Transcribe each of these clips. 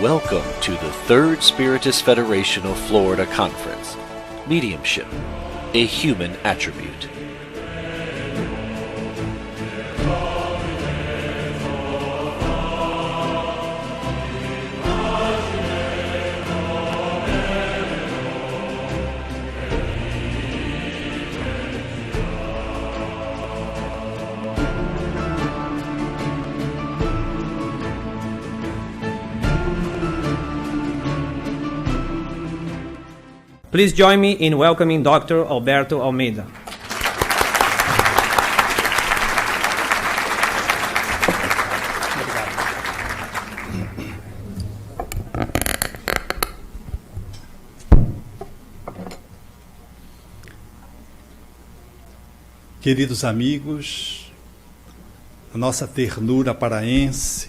Welcome to the Third Spiritist Federation of Florida Conference. Mediumship, a human attribute. Please join me in welcoming Dr. Alberto Almeida. Queridos amigos, a nossa ternura paraense,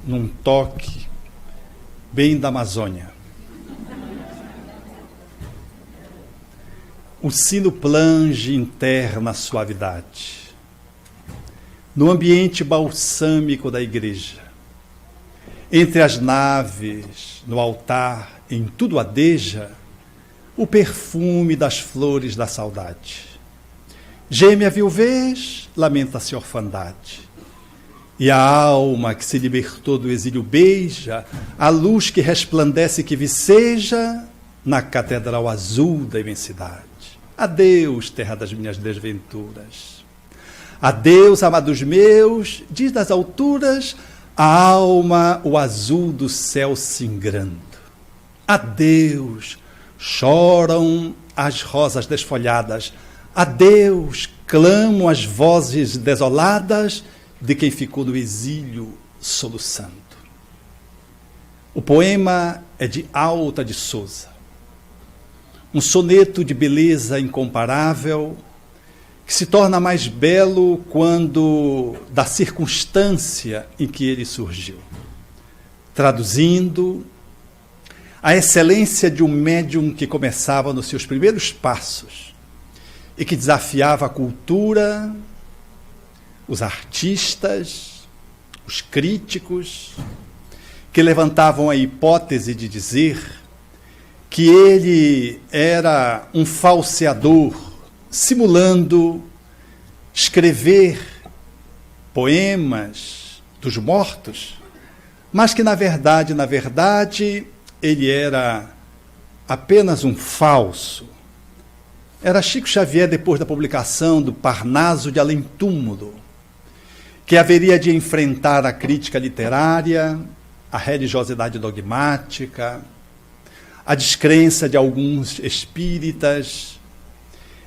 num toque bem da Amazônia. O sino plange interna suavidade. No ambiente balsâmico da igreja, entre as naves, no altar, em tudo adeja o perfume das flores da saudade. Geme a viuvez, lamenta-se a orfandade. E a alma que se libertou do exílio beija a luz que resplandece e que viceja na catedral azul da imensidade. Adeus, terra das minhas desventuras. Adeus, amados meus, diz das alturas a alma o azul do céu singrando. Adeus, choram as rosas desfolhadas. Adeus, clamam as vozes desoladas de quem ficou no exílio soluçando. O poema é de Alta de Souza. Um soneto de beleza incomparável, que se torna mais belo quando da circunstância em que ele surgiu. Traduzindo, a excelência de um médium que começava nos seus primeiros passos e que desafiava a cultura, os artistas, os críticos, que levantavam a hipótese de dizer que ele era um falseador, simulando escrever poemas dos mortos, mas que na verdade, ele era apenas um falso. Era Chico Xavier depois da publicação do Parnaso de Além Túmulo, que haveria de enfrentar a crítica literária, a religiosidade dogmática, a descrença de alguns espíritas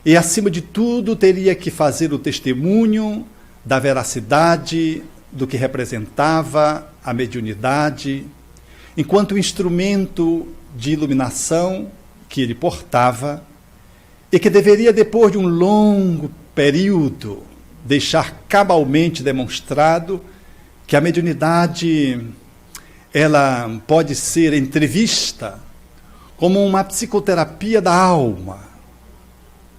e, acima de tudo, teria que fazer o testemunho da veracidade do que representava a mediunidade, enquanto instrumento de iluminação que ele portava e que deveria, depois de um longo período, deixar cabalmente demonstrado que a mediunidade ela pode ser entrevista como uma psicoterapia da alma.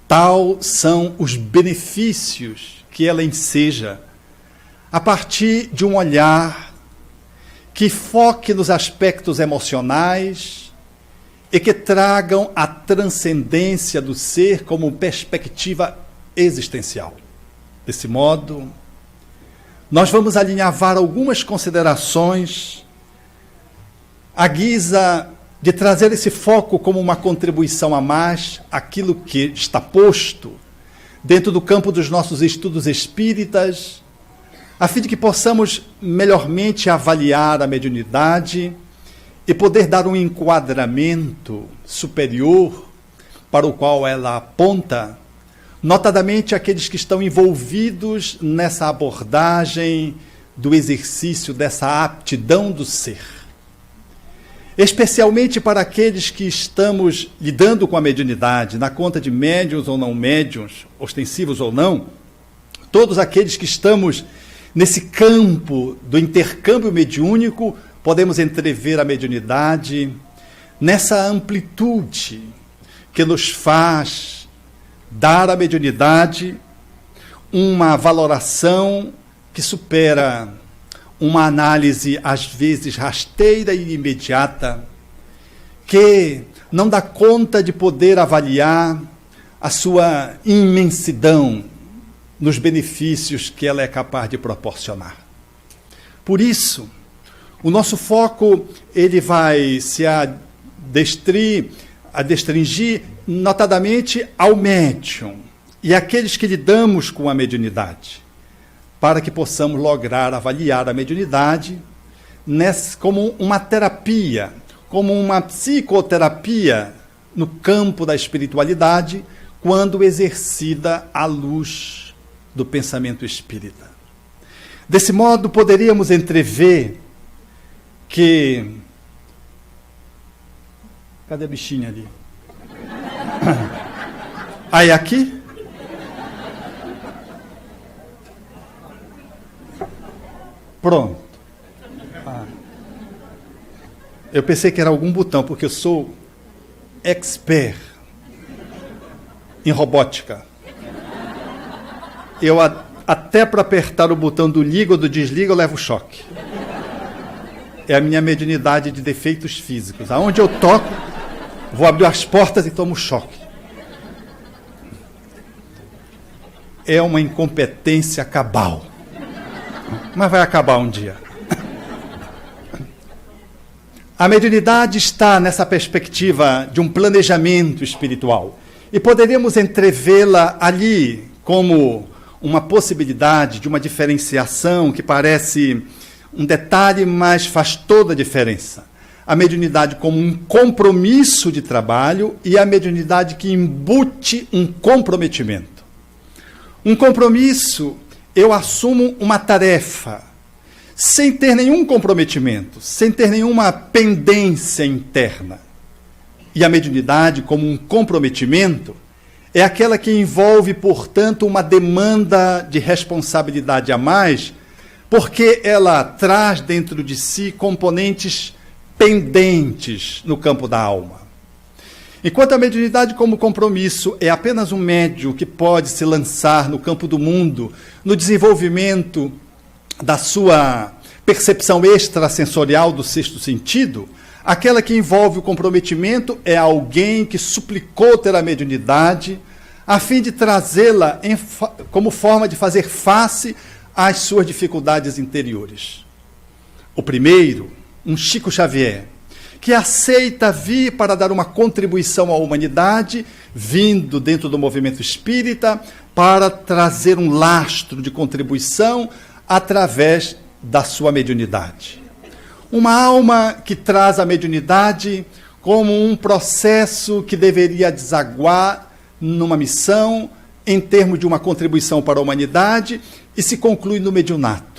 Tal são os benefícios que ela enseja a partir de um olhar que foque nos aspectos emocionais e que tragam a transcendência do ser como perspectiva existencial. Desse modo, nós vamos alinhavar algumas considerações à guisa de trazer esse foco como uma contribuição a mais àquilo que está posto dentro do campo dos nossos estudos espíritas, a fim de que possamos melhormente avaliar a mediunidade e poder dar um enquadramento superior para o qual ela aponta, notadamente aqueles que estão envolvidos nessa abordagem do exercício dessa aptidão do ser. Especialmente para aqueles que estamos lidando com a mediunidade, na conta de médiuns ou não médiuns, ostensivos ou não, todos aqueles que estamos nesse campo do intercâmbio mediúnico, podemos entrever a mediunidade nessa amplitude que nos faz dar à mediunidade uma valoração que supera uma análise às vezes rasteira e imediata, que não dá conta de poder avaliar a sua imensidão nos benefícios que ela é capaz de proporcionar. Por isso, o nosso foco ele vai se adstringir notadamente ao médium e àqueles que lidamos com a mediunidade, para que possamos lograr avaliar a mediunidade como uma terapia, como uma psicoterapia no campo da espiritualidade, quando exercida à luz do pensamento espírita. Desse modo, poderíamos entrever que... Cadê a bichinha ali? Aí, aqui? Pronto. Eu pensei que era algum botão, porque eu sou expert em robótica. Eu até para apertar o botão do liga ou do desliga, eu levo choque. É a minha mediunidade de defeitos físicos. Aonde eu toco, vou abrir as portas e tomo choque. É uma incompetência cabal. Mas vai acabar um dia. A mediunidade está nessa perspectiva de um planejamento espiritual. E poderíamos entrevê-la ali como uma possibilidade de uma diferenciação que parece um detalhe, mas faz toda a diferença. A mediunidade como um compromisso de trabalho e a mediunidade que embute um comprometimento. Um compromisso, eu assumo uma tarefa, sem ter nenhum comprometimento, sem ter nenhuma pendência interna. E a mediunidade, como um comprometimento, é aquela que envolve, portanto, uma demanda de responsabilidade a mais, porque ela traz dentro de si componentes pendentes no campo da alma. Enquanto a mediunidade como compromisso é apenas um médium que pode se lançar no campo do mundo, no desenvolvimento da sua percepção extrasensorial do sexto sentido, aquela que envolve o comprometimento é alguém que suplicou ter a mediunidade a fim de trazê-la como forma de fazer face às suas dificuldades interiores. O primeiro, um Chico Xavier, que aceita vir para dar uma contribuição à humanidade, vindo dentro do movimento espírita, para trazer um lastro de contribuição através da sua mediunidade. Uma alma que traz a mediunidade como um processo que deveria desaguar numa missão, em termos de uma contribuição para a humanidade, e se conclui no mediunato.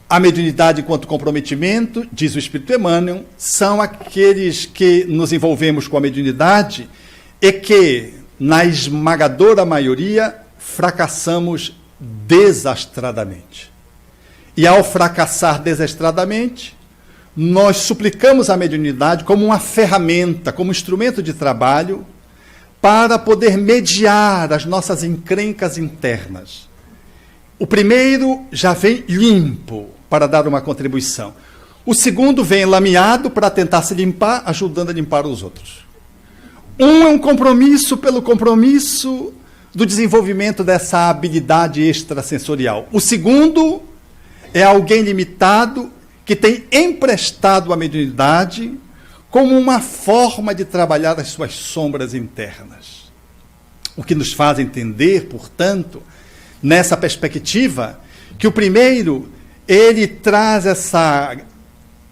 A mediunidade enquanto comprometimento, diz o Espírito Emmanuel, são aqueles que nos envolvemos com a mediunidade e que, na esmagadora maioria, fracassamos desastradamente. E ao fracassar desastradamente, nós suplicamos a mediunidade como uma ferramenta, como instrumento de trabalho, para poder mediar as nossas encrencas internas. O primeiro já vem limpo para dar uma contribuição. O segundo vem lameado para tentar se limpar, ajudando a limpar os outros. Um é um compromisso pelo compromisso do desenvolvimento dessa habilidade extrasensorial. O segundo é alguém limitado que tem emprestado a mediunidade como uma forma de trabalhar as suas sombras internas. O que nos faz entender, portanto, nessa perspectiva, que o primeiro, ele traz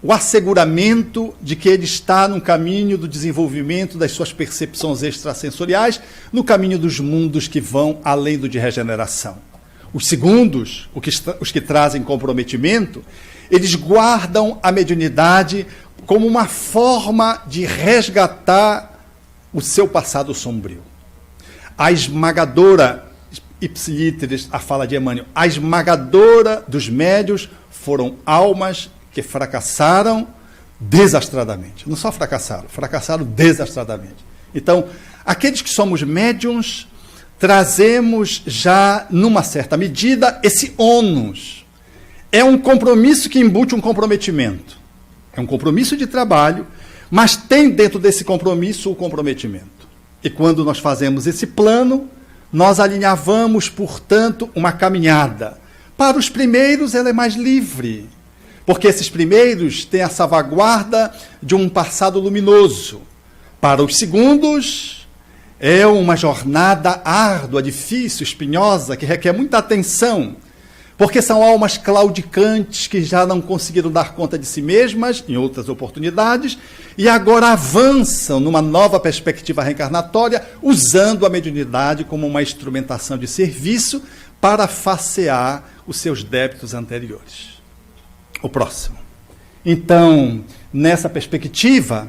o asseguramento de que ele está no caminho do desenvolvimento das suas percepções extrasensoriais, no caminho dos mundos que vão além do de regeneração. Os segundos, os que trazem comprometimento, eles guardam a mediunidade como uma forma de resgatar o seu passado sombrio. A esmagadora, ipsilíteres, a fala de Emmanuel, a esmagadora dos médios foram almas que fracassaram desastradamente. Não só fracassaram, fracassaram desastradamente. Então, aqueles que somos médiuns, trazemos já, numa certa medida, esse ônus, é um compromisso que embute um comprometimento. É um compromisso de trabalho, mas tem dentro desse compromisso o comprometimento. E quando nós fazemos esse plano, nós alinhavamos, portanto, uma caminhada. Para os primeiros, ela é mais livre, porque esses primeiros têm a salvaguarda de um passado luminoso. Para os segundos, é uma jornada árdua, difícil, espinhosa, que requer muita atenção, porque são almas claudicantes que já não conseguiram dar conta de si mesmas em outras oportunidades e agora avançam numa nova perspectiva reencarnatória, usando a mediunidade como uma instrumentação de serviço para facear os seus débitos anteriores. O próximo. Então, nessa perspectiva,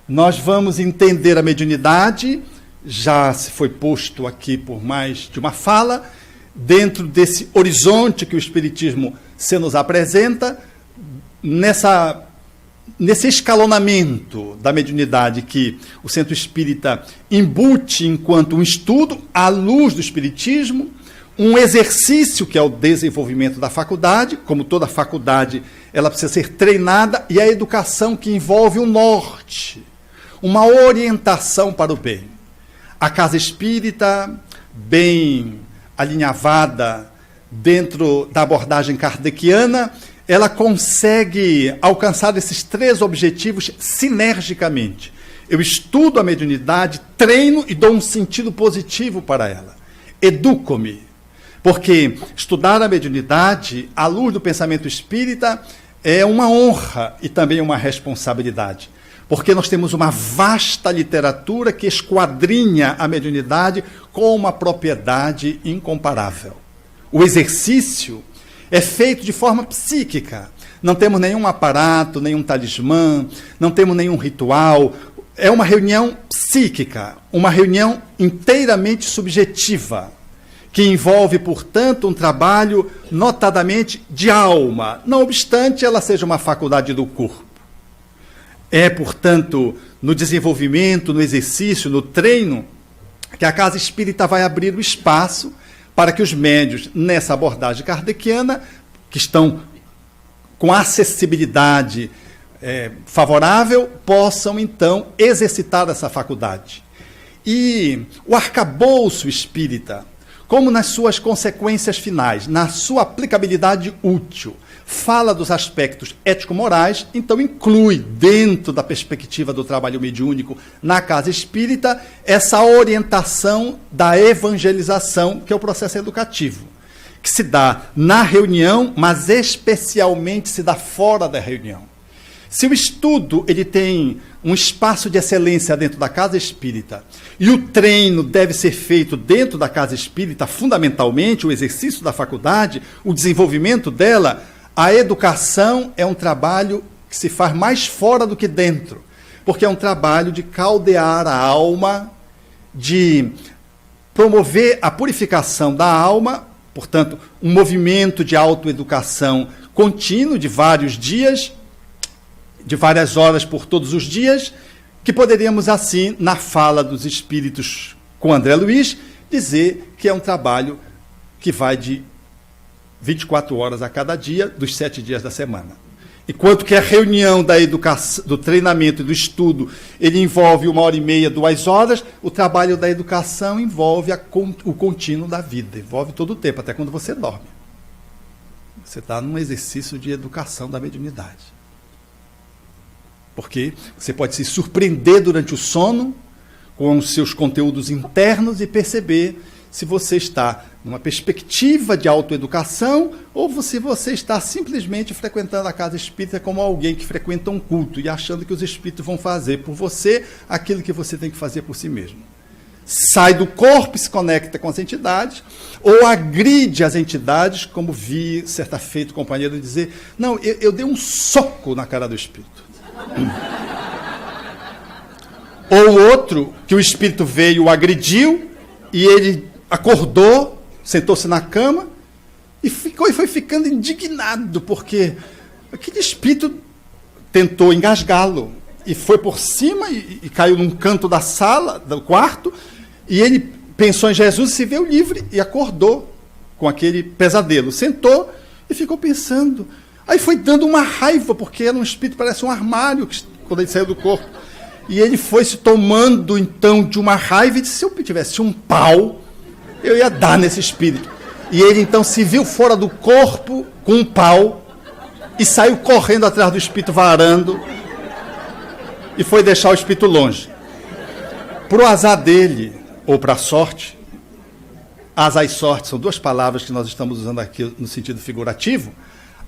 nós vamos entender a mediunidade, já se foi posto aqui por mais de uma fala, dentro desse horizonte que o Espiritismo se nos apresenta, nesse escalonamento da mediunidade que o Centro Espírita embute enquanto um estudo, à luz do Espiritismo, um exercício que é o desenvolvimento da faculdade, como toda faculdade, ela precisa ser treinada, e a educação que envolve um norte, uma orientação para o bem. A casa espírita, bem alinhavada dentro da abordagem kardeciana, ela consegue alcançar esses três objetivos sinergicamente. Eu estudo a mediunidade, treino e dou um sentido positivo para ela. Educo-me, porque estudar a mediunidade, à luz do pensamento espírita, é uma honra e também uma responsabilidade. Porque nós temos uma vasta literatura que esquadrinha a mediunidade com uma propriedade incomparável. O exercício é feito de forma psíquica. Não temos nenhum aparato, nenhum talismã, não temos nenhum ritual. É uma reunião psíquica, uma reunião inteiramente subjetiva, que envolve, portanto, um trabalho notadamente de alma, não obstante ela seja uma faculdade do corpo. É, portanto, no desenvolvimento, no exercício, no treino, que a casa espírita vai abrir o espaço para que os médiuns, nessa abordagem kardeciana, que estão com acessibilidade favorável, possam, então, exercitar essa faculdade. E o arcabouço espírita, como nas suas consequências finais, na sua aplicabilidade útil, fala dos aspectos ético-morais, então inclui, dentro da perspectiva do trabalho mediúnico na casa espírita, essa orientação da evangelização, que é o processo educativo, que se dá na reunião, mas especialmente se dá fora da reunião. Se o estudo ele tem um espaço de excelência dentro da casa espírita e o treino deve ser feito dentro da casa espírita, fundamentalmente o exercício da faculdade, o desenvolvimento dela, a educação é um trabalho que se faz mais fora do que dentro, porque é um trabalho de caldear a alma, de promover a purificação da alma, portanto, um movimento de autoeducação contínuo de vários dias, de várias horas por todos os dias, que poderíamos assim, na fala dos espíritos com André Luiz, dizer que é um trabalho que vai de 24 horas a cada dia, dos 7 dias da semana. Enquanto que a reunião da educação, do treinamento e do estudo, ele envolve 1h30, 2 horas, o trabalho da educação envolve o contínuo da vida, envolve todo o tempo, até quando você dorme. Você está num exercício de educação da mediunidade. Porque você pode se surpreender durante o sono com os seus conteúdos internos e perceber se você está numa perspectiva de autoeducação ou se você está simplesmente frequentando a casa espírita como alguém que frequenta um culto e achando que os espíritos vão fazer por você aquilo que você tem que fazer por si mesmo. Sai do corpo e se conecta com as entidades, ou agride as entidades, como vi certa feita o companheiro dizer, não, eu dei um soco na cara do espírito. Ou outro, que o espírito veio, o agrediu, e ele acordou, sentou-se na cama, e foi ficando indignado, porque aquele espírito tentou engasgá-lo, e foi por cima, e caiu num canto da sala, do quarto, e ele pensou em Jesus e se viu livre, e acordou com aquele pesadelo. Sentou e ficou pensando. Aí foi dando uma raiva, porque era um espírito, parece um armário, quando ele saiu do corpo. E ele foi se tomando, então, de uma raiva e disse, se eu tivesse um pau, eu ia dar nesse espírito. E ele, então, se viu fora do corpo com um pau e saiu correndo atrás do espírito, varando, e foi deixar o espírito longe. Para o azar dele, ou para a sorte, azar e sorte são duas palavras que nós estamos usando aqui no sentido figurativo,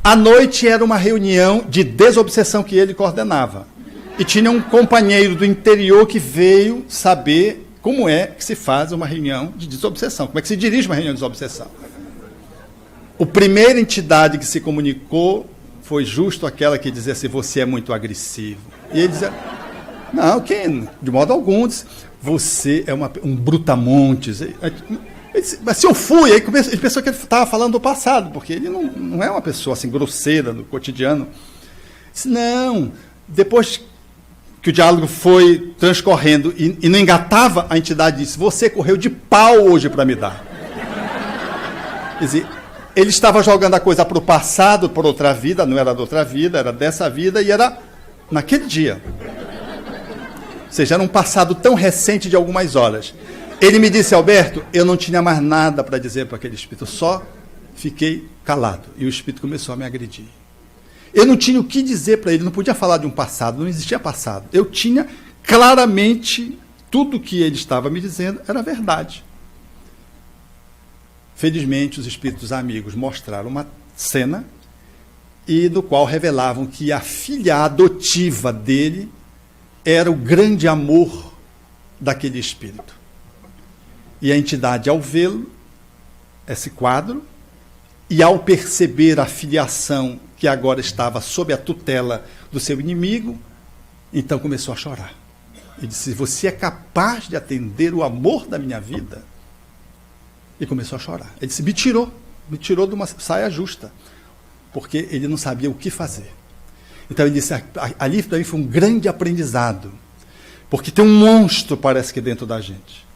à noite era uma reunião de desobsessão que ele coordenava. E tinha um companheiro do interior que veio saber como é que se faz uma reunião de desobsessão, como é que se dirige uma reunião de desobsessão. A primeira entidade que se comunicou foi justo aquela que dizia assim, você é muito agressivo. E ele dizia, não, de modo algum, disse, você é um brutamontes. Mas se eu fui, aí ele pensou que ele estava falando do passado, porque ele não é uma pessoa assim grosseira no cotidiano. Disse, não, depois que o diálogo foi transcorrendo e não engatava, a entidade disse, você correu de pau hoje para me dar. Quer dizer, ele estava jogando a coisa para o passado, por outra vida, não era de outra vida, era dessa vida e era naquele dia. Ou seja, era um passado tão recente de algumas horas. Ele me disse, Alberto, eu não tinha mais nada para dizer para aquele espírito, só fiquei calado. E o espírito começou a me agredir. Eu não tinha o que dizer para ele, não podia falar de um passado, não existia passado. Eu tinha claramente tudo o que ele estava me dizendo era verdade. Felizmente, os espíritos amigos mostraram uma cena e no qual revelavam que a filha adotiva dele era o grande amor daquele espírito. E a entidade, ao vê-lo, esse quadro, e ao perceber a filiação que agora estava sob a tutela do seu inimigo, então começou a chorar. E disse, você é capaz de atender o amor da minha vida? E começou a chorar. Ele disse, me tirou de uma saia justa, porque ele não sabia o que fazer. Então ele disse, ali para mim foi um grande aprendizado, porque tem um monstro, parece que dentro da gente.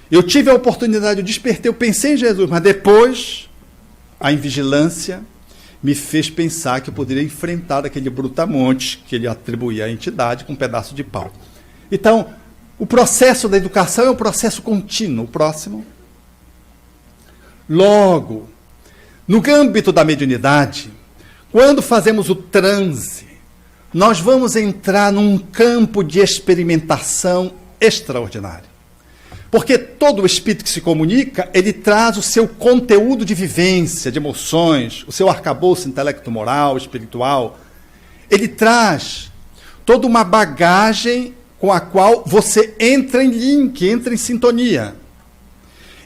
Eu tive a oportunidade, eu despertei, eu pensei em Jesus, mas depois a invigilância me fez pensar que eu poderia enfrentar aquele brutamonte que ele atribuía à entidade com um pedaço de pau. Então, o processo da educação é um processo contínuo. O próximo. Logo, no âmbito da mediunidade, quando fazemos o transe, nós vamos entrar num campo de experimentação extraordinário. Porque todo o espírito que se comunica, ele traz o seu conteúdo de vivência, de emoções, o seu arcabouço intelecto-moral, espiritual. Ele traz toda uma bagagem com a qual você entra em link, entra em sintonia.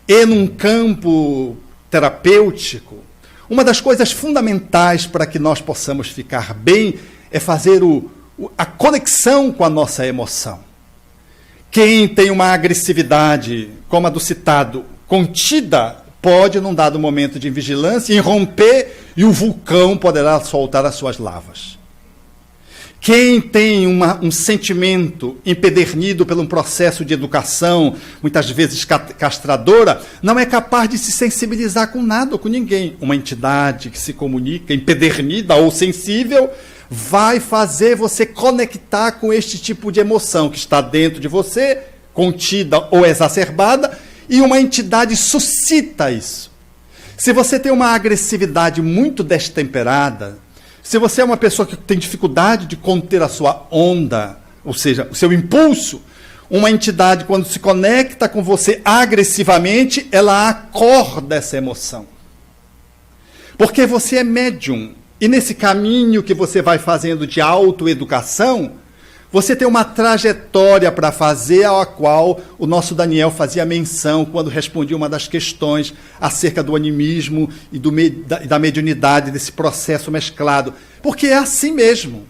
E num campo terapêutico, uma das coisas fundamentais para que nós possamos ficar bem é fazer a conexão com a nossa emoção. Quem tem uma agressividade, como a do citado, contida, pode, num dado momento de vigilância, irromper e o vulcão poderá soltar as suas lavas. Quem tem um sentimento empedernido por um processo de educação, muitas vezes castradora, não é capaz de se sensibilizar com nada ou com ninguém. Uma entidade que se comunica empedernida ou sensível vai fazer você conectar com este tipo de emoção que está dentro de você, contida ou exacerbada, e uma entidade suscita isso. Se você tem uma agressividade muito destemperada, se você é uma pessoa que tem dificuldade de conter a sua onda, ou seja, o seu impulso, uma entidade, quando se conecta com você agressivamente, ela acorda essa emoção. Porque você é médium. E nesse caminho que você vai fazendo de autoeducação, você tem uma trajetória para fazer, a qual o nosso Daniel fazia menção quando respondia uma das questões acerca do animismo e da mediunidade, desse processo mesclado. Porque é assim mesmo.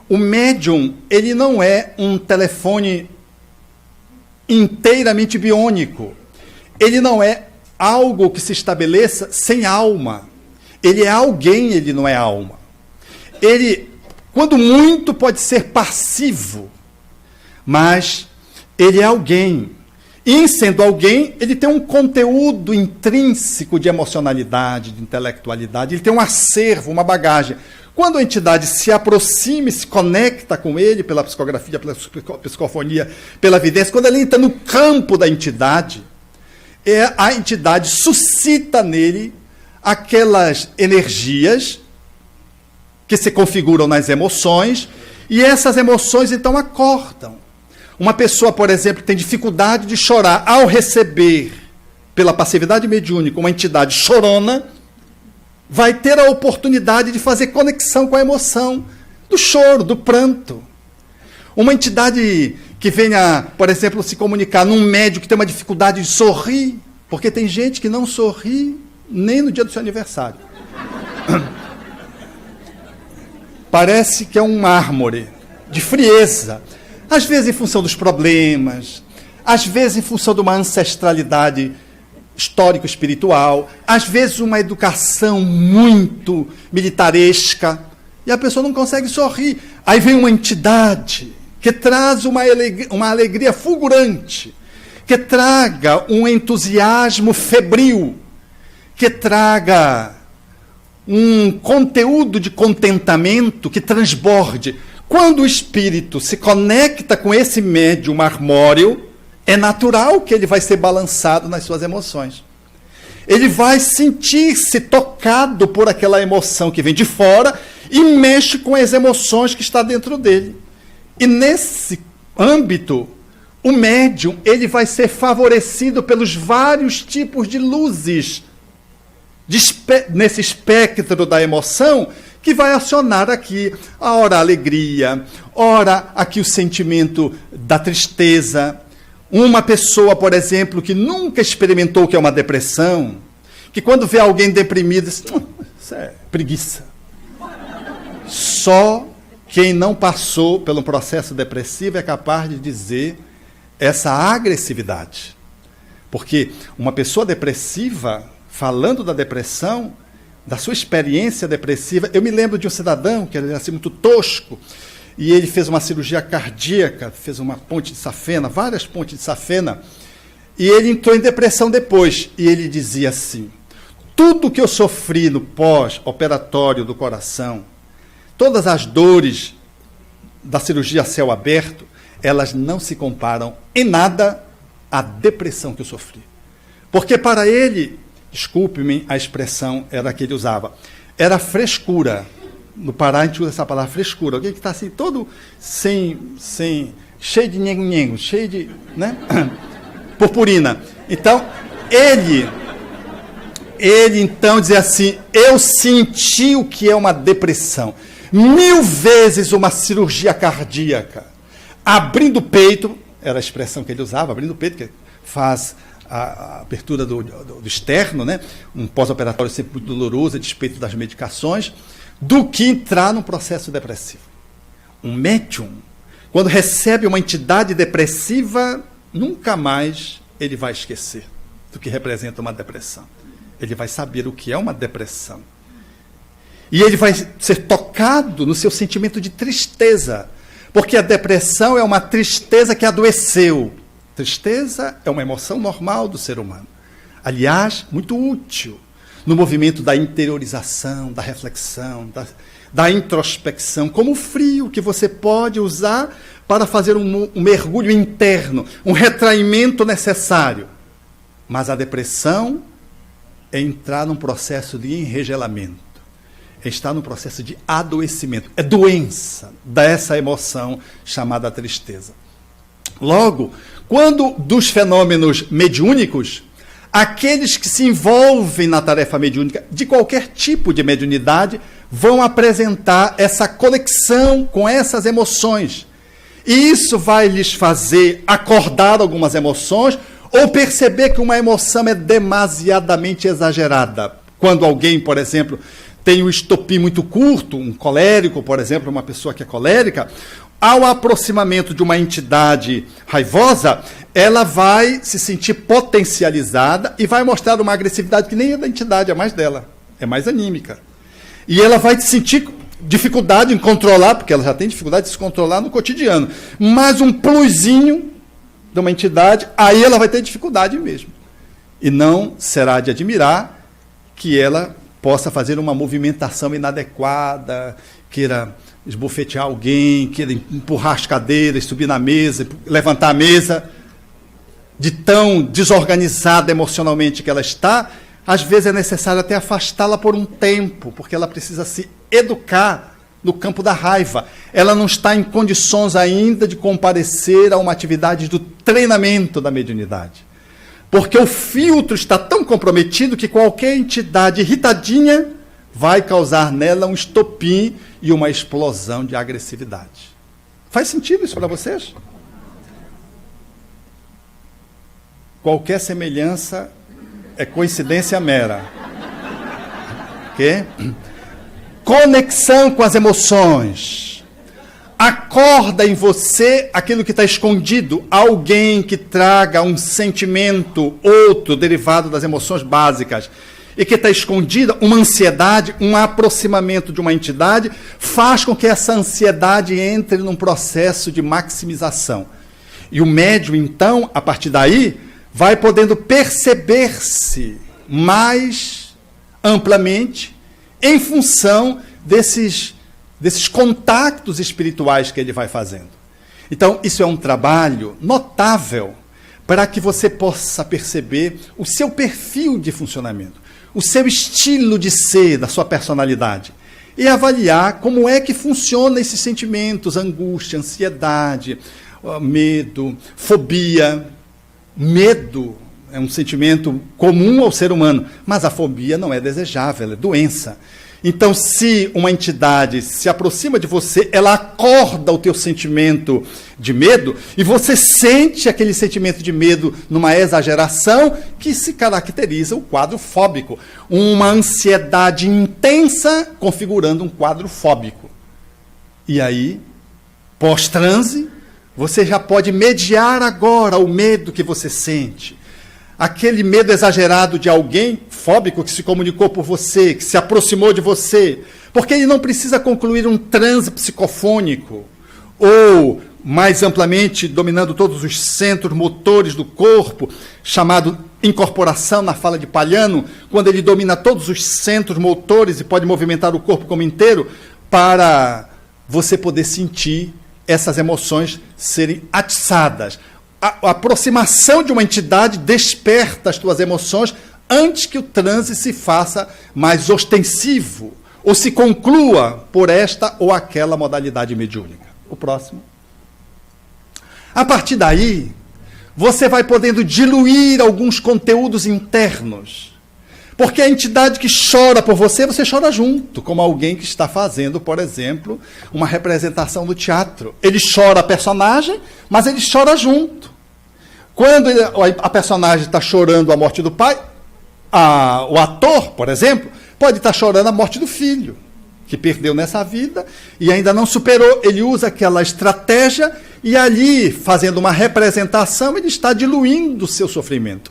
O médium, ele não é um telefone inteiramente biônico. Ele não é algo que se estabeleça sem alma. Ele é alguém, ele não é alma. Ele, quando muito, pode ser passivo, mas ele é alguém. E, sendo alguém, ele tem um conteúdo intrínseco de emocionalidade, de intelectualidade, ele tem um acervo, uma bagagem. Quando a entidade se aproxima e se conecta com ele pela psicografia, pela psicofonia, pela vidência, quando ele entra no campo da entidade, a entidade suscita nele aquelas energias que se configuram nas emoções, e essas emoções então acordam. Uma pessoa, por exemplo, que tem dificuldade de chorar, ao receber pela passividade mediúnica uma entidade chorona, vai ter a oportunidade de fazer conexão com a emoção do choro, do pranto. Uma entidade que venha, por exemplo, se comunicar num médium que tem uma dificuldade de sorrir, porque tem gente que não sorri nem no dia do seu aniversário. Parece que é um mármore de frieza. Às vezes em função dos problemas, às vezes em função de uma ancestralidade histórico-espiritual, às vezes uma educação muito militaresca, e a pessoa não consegue sorrir. Aí vem uma entidade que traz uma alegria fulgurante, que traga um entusiasmo febril, que traga um conteúdo de contentamento que transborde. Quando o espírito se conecta com esse médium marmóreo, é natural que ele vai ser balançado nas suas emoções. Ele vai sentir-se tocado por aquela emoção que vem de fora e mexe com as emoções que está dentro dele. E nesse âmbito, o médium ele vai ser favorecido pelos vários tipos de luzes nesse espectro da emoção, que vai acionar aqui, ora a alegria, ora aqui o sentimento da tristeza. Uma pessoa, por exemplo, que nunca experimentou o que é uma depressão, que quando vê alguém deprimido, diz, isso é preguiça. Só quem não passou pelo processo depressivo é capaz de dizer essa agressividade. Porque uma pessoa depressiva, falando da depressão, da sua experiência depressiva, eu me lembro de um cidadão que era assim muito tosco, e ele fez uma cirurgia cardíaca, fez uma ponte de safena, várias pontes de safena, e ele entrou em depressão depois, e ele dizia assim, tudo que eu sofri no pós-operatório do coração, todas as dores da cirurgia a céu aberto, elas não se comparam em nada à depressão que eu sofri. Porque para ele, desculpe-me, a expressão era a que ele usava, era frescura. No Pará a gente usa essa palavra frescura. Alguém que está assim, todo cheio de nhengo-nhengo, cheio de, né? Purpurina. Então, ele então dizia assim, eu senti o que é uma depressão. 1000 vezes uma cirurgia cardíaca. Abrindo o peito, era a expressão que ele usava, abrindo o peito, que faz a abertura do externo, né? Um pós-operatório sempre muito doloroso, a despeito das medicações, do que entrar num processo depressivo. Um médium, quando recebe uma entidade depressiva, nunca mais ele vai esquecer do que representa uma depressão. Ele vai saber o que é uma depressão. E ele vai ser tocado no seu sentimento de tristeza, porque a depressão é uma tristeza que adoeceu. Tristeza é uma emoção normal do ser humano. Aliás, muito útil no movimento da interiorização, da reflexão, da introspecção, como o frio que você pode usar para fazer um mergulho interno, um retraimento necessário. Mas a depressão é entrar num processo de enregelamento, é estar num processo de adoecimento, é doença dessa emoção chamada tristeza. Logo, quando dos fenômenos mediúnicos, aqueles que se envolvem na tarefa mediúnica, de qualquer tipo de mediunidade, vão apresentar essa conexão com essas emoções. E isso vai lhes fazer acordar algumas emoções ou perceber que uma emoção é demasiadamente exagerada. Quando alguém, por exemplo, tem um estopim muito curto, um colérico, por exemplo, uma pessoa que é colérica, ao aproximamento de uma entidade raivosa, ela vai se sentir potencializada e vai mostrar uma agressividade que nem é da entidade, é mais dela, é mais anímica. E ela vai sentir dificuldade em controlar, porque ela já tem dificuldade de se controlar no cotidiano. Mas um plusinho de uma entidade, aí ela vai ter dificuldade mesmo. E não será de admirar que ela possa fazer uma movimentação inadequada, queira esbofetear alguém, queira empurrar as cadeiras, subir na mesa, levantar a mesa, de tão desorganizada emocionalmente que ela está. Às vezes é necessário até afastá-la por um tempo, porque ela precisa se educar no campo da raiva. Ela não está em condições ainda de comparecer a uma atividade do treinamento da mediunidade. Porque o filtro está tão comprometido que qualquer entidade irritadinha vai causar nela um estopim e uma explosão de agressividade. Faz sentido isso para vocês? Qualquer semelhança é coincidência mera. Ok? Conexão com as emoções. Acorda em você aquilo que está escondido. Alguém que traga um sentimento, outro, derivado das emoções básicas, e que está escondida, uma ansiedade, um aproximamento de uma entidade, faz com que essa ansiedade entre num processo de maximização. E o médium, então, a partir daí, vai podendo perceber-se mais amplamente em função desses contatos espirituais que ele vai fazendo. Então, isso é um trabalho notável para que você possa perceber o seu perfil de funcionamento, o seu estilo de ser, da sua personalidade, e avaliar como é que funcionam esses sentimentos, angústia, ansiedade, medo, fobia. Medo é um sentimento comum ao ser humano, mas a fobia não é desejável, é doença. Então, se uma entidade se aproxima de você, ela acorda o teu sentimento de medo, e você sente aquele sentimento de medo numa exageração que se caracteriza o quadro fóbico. Uma ansiedade intensa configurando um quadro fóbico. E aí, pós-transe, você já pode mediar agora o medo que você sente. Aquele medo exagerado de alguém fóbico que se comunicou por você, que se aproximou de você, porque ele não precisa concluir um transe psicofônico, ou, mais amplamente, dominando todos os centros motores do corpo, chamado incorporação na fala de Palhano, quando ele domina todos os centros motores e pode movimentar o corpo como inteiro, para você poder sentir essas emoções serem atiçadas. A aproximação de uma entidade desperta as tuas emoções antes que o transe se faça mais ostensivo ou se conclua por esta ou aquela modalidade mediúnica. O próximo. A partir daí, você vai podendo diluir alguns conteúdos internos. Porque a entidade que chora por você, você chora junto, como alguém que está fazendo, por exemplo, uma representação do teatro. Ele chora a personagem, mas ele chora junto. Quando a personagem está chorando a morte do pai, o ator, por exemplo, pode estar chorando a morte do filho, que perdeu nessa vida e ainda não superou. Ele usa aquela estratégia e ali, fazendo uma representação, ele está diluindo o seu sofrimento.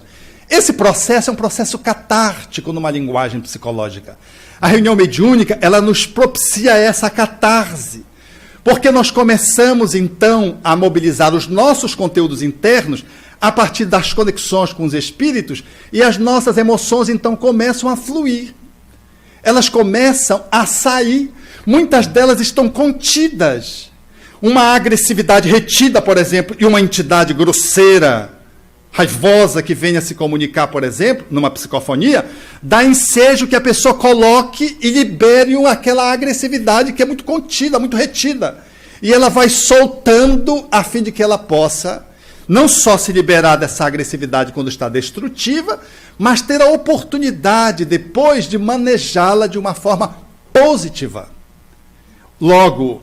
Esse processo é um processo catártico numa linguagem psicológica. A reunião mediúnica, ela nos propicia essa catarse, porque nós começamos, então, a mobilizar os nossos conteúdos internos a partir das conexões com os espíritos, e as nossas emoções, então, começam a fluir. Elas começam a sair. Muitas delas estão contidas. Uma agressividade retida, por exemplo, e uma entidade grosseira, raivosa, que venha se comunicar, por exemplo, numa psicofonia, dá ensejo que a pessoa coloque e libere aquela agressividade que é muito contida, muito retida. E ela vai soltando a fim de que ela possa não só se liberar dessa agressividade quando está destrutiva, mas ter a oportunidade depois de manejá-la de uma forma positiva. Logo,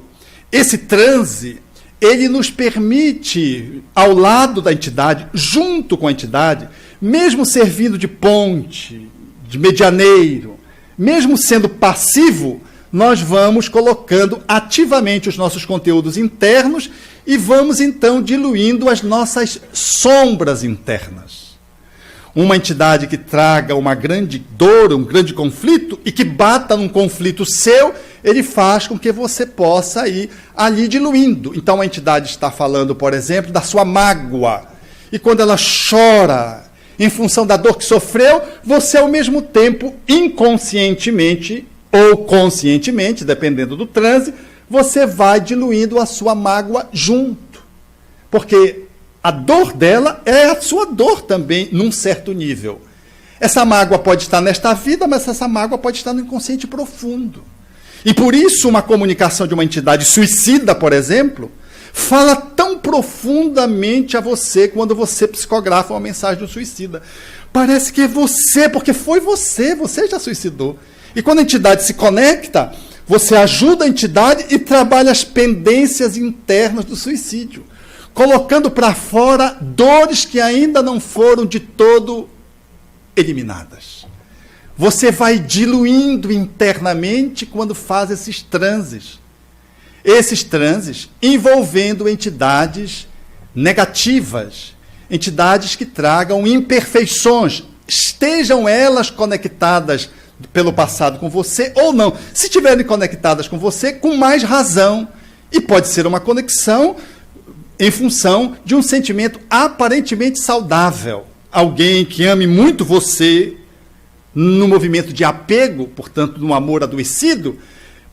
esse transe, ele nos permite, ao lado da entidade, junto com a entidade, mesmo servindo de ponte, de medianeiro, mesmo sendo passivo, nós vamos colocando ativamente os nossos conteúdos internos e vamos, então, diluindo as nossas sombras internas. Uma entidade que traga uma grande dor, um grande conflito, e que bata num conflito seu, ele faz com que você possa ir ali diluindo. Então, a entidade está falando, por exemplo, da sua mágoa. e quando ela chora em função da dor que sofreu, você ao mesmo tempo, inconscientemente ou conscientemente, dependendo do transe, você vai diluindo a sua mágoa junto. Porque a dor dela é a sua dor também, num certo nível. Essa mágoa pode estar nesta vida, mas essa mágoa pode estar no inconsciente profundo. E por isso uma comunicação de uma entidade suicida, por exemplo, fala tão profundamente a você quando você psicografa uma mensagem do suicida. Parece que é você, porque foi você já suicidou. E quando a entidade se conecta, você ajuda a entidade e trabalha as pendências internas do suicídio, colocando para fora dores que ainda não foram de todo eliminadas. Você vai diluindo internamente quando faz esses transes. Esses transes envolvendo entidades negativas, entidades que tragam imperfeições, estejam elas conectadas pelo passado com você ou não. Se estiverem conectadas com você, com mais razão. E pode ser uma conexão em função de um sentimento aparentemente saudável. Alguém que ame muito você, no movimento de apego, portanto, no amor adoecido,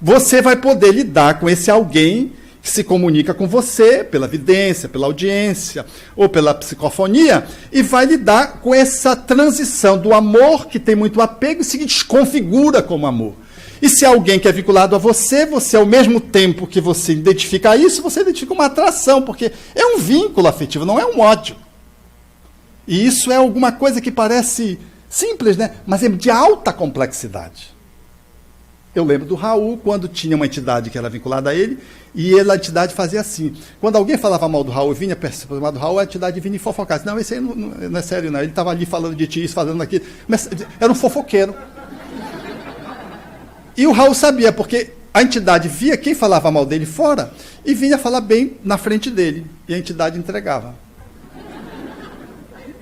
você vai poder lidar com esse alguém que se comunica com você pela vidência, pela audiência ou pela psicofonia e vai lidar com essa transição do amor que tem muito apego e se desconfigura como amor. E se alguém que é vinculado a você, você ao mesmo tempo que você identifica isso, você identifica uma atração, porque é um vínculo afetivo, não é um ódio. E isso é alguma coisa que parece simples, né? Mas é de alta complexidade. Eu lembro do Raul, quando tinha uma entidade que era vinculada a ele, e a entidade fazia assim. Quando alguém falava mal do Raul, vinha percebendo do Raul, a entidade vinha e fofocasse. Não, esse aí não é sério, não. Ele estava ali falando de ti, isso, falando aquilo. Mas era um fofoqueiro. E o Raul sabia, porque a entidade via quem falava mal dele fora e vinha falar bem na frente dele. E a entidade entregava.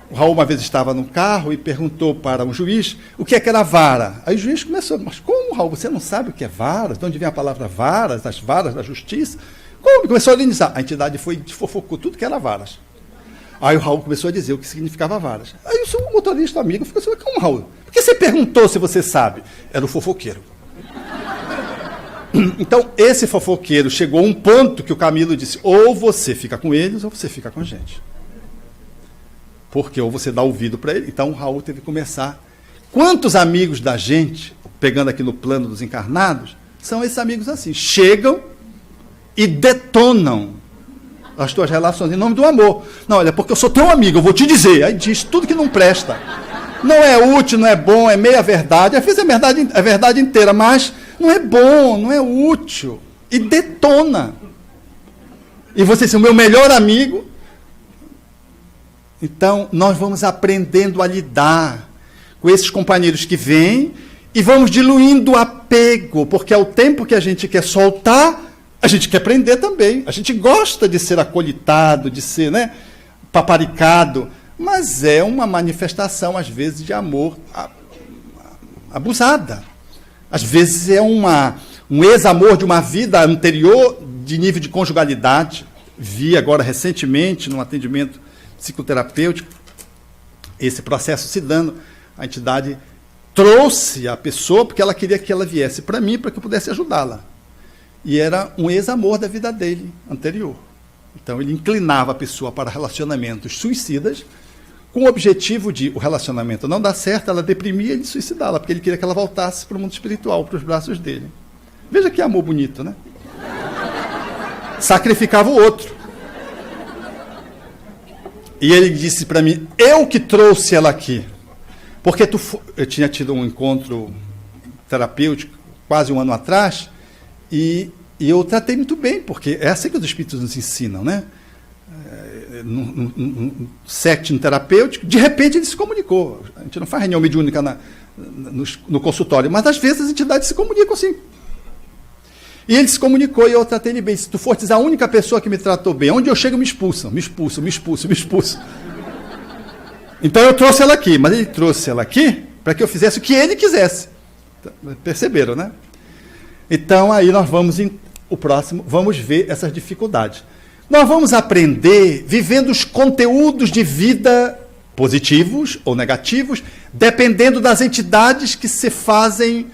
O Raul uma vez estava no carro e perguntou para um juiz o que é que era vara. Aí o juiz começou, mas como, Raul, você não sabe o que é vara? De onde vem a palavra varas, as varas da justiça? Como? Começou a organizar. A entidade foi fofocou tudo que era varas. Aí o Raul começou a dizer o que significava varas. Aí o seu motorista amigo ficou assim, como, Raul? Por que você perguntou se você sabe? Era o fofoqueiro. Então, esse fofoqueiro chegou a um ponto que o Camilo disse, ou você fica com eles ou você fica com a gente. Porque ou você dá ouvido para ele, então o Raul teve que começar. Quantos amigos da gente, pegando aqui no plano dos encarnados, são esses amigos assim, chegam e detonam as tuas relações em nome do amor. Não, olha, porque eu sou teu amigo, eu vou te dizer. Aí diz tudo que não presta. Não é útil, não é bom, é meia verdade. Às vezes é verdade inteira, mas não é bom, não é útil. E detona. E você diz, o meu melhor amigo. Então, nós vamos aprendendo a lidar com esses companheiros que vêm e vamos diluindo o apego, porque ao tempo que a gente quer soltar, a gente quer prender também. A gente gosta de ser acolitado, de ser, né, paparicado, mas é uma manifestação, às vezes, de amor abusada. Às vezes é um ex-amor de uma vida anterior, de nível de conjugalidade. Vi agora recentemente, num atendimento psicoterapêutico, esse processo se dando. A entidade trouxe a pessoa porque ela queria que ela viesse para mim, para que eu pudesse ajudá-la. E era um ex-amor da vida dele, anterior. Então ele inclinava a pessoa para relacionamentos suicidas, com o objetivo de o relacionamento não dar certo, ela deprimia e suicidá-la, porque ele queria que ela voltasse para o mundo espiritual, para os braços dele. Veja que amor bonito, né? Sacrificava o outro. E ele disse para mim, eu que trouxe ela aqui. Porque eu tinha tido um encontro terapêutico quase um ano atrás, e eu tratei muito bem, porque é assim que os espíritos nos ensinam, né? Num setting terapêutico, de repente ele se comunicou. A gente não faz reunião mediúnica no consultório, mas às vezes as entidades se comunicam assim. E ele se comunicou e eu tratei ele bem. Se tu fores a única pessoa que me tratou bem, onde eu chego me expulsam, me expulsam, me expulsam, me expulsam. Então eu trouxe ela aqui, mas ele trouxe ela aqui para que eu fizesse o que ele quisesse. Perceberam, né? Então aí nós vamos, o próximo, vamos ver essas dificuldades. Nós vamos aprender vivendo os conteúdos de vida positivos ou negativos, dependendo das entidades que se fazem